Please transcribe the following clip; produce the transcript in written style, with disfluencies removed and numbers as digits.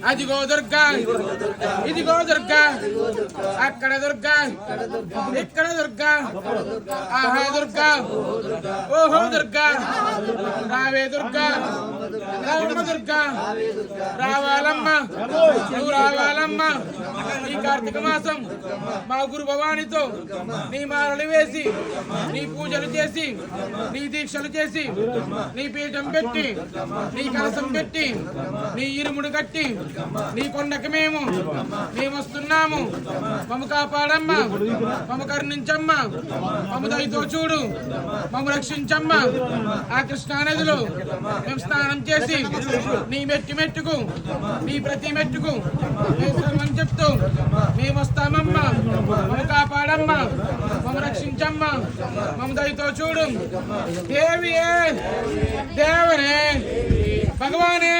అదిగో దుర్గా, ఇదిగో దుర్గా, అక్కడ దుర్గా, ఇక్కడ దుర్గా, ఆహా దుర్గా, ఓహో దుర్గా, రావే దుర్గా, రావమ్మ దుర్గా, రావాలమ్మ, నువ్వు రావాలమ్మ. ఈ కార్తీక మాసం మా గురు భవానితో నీ మాలలు వేసి, నీ పూజలు చేసి, నీ దీక్షలు చేసి, నీ పీఠం పెట్టి, నీ కలసం పెట్టి, నీ ఇరుముడు కట్టి, నీ కొండకి మేము వస్తున్నాము. మమ్మ కాపాడమ్మా, మమ్మ కరుణించమ్మా, మమ్మ దయతో చూడు, మమ్మ రక్షించమ్మా. ఆ కృష్ణా నదిలో మేము స్నానం చేసి నీ మెట్టుకు, నీ ప్రతి మెట్టుకు మేము చెప్తూ మేము వస్తామమ్మా. మమ్మ కాపాడమ్మా, మమ్మ రక్షించమ్మా, మమ్మ దయతో చూడు. దేవియే, దేవనే, భగవానే,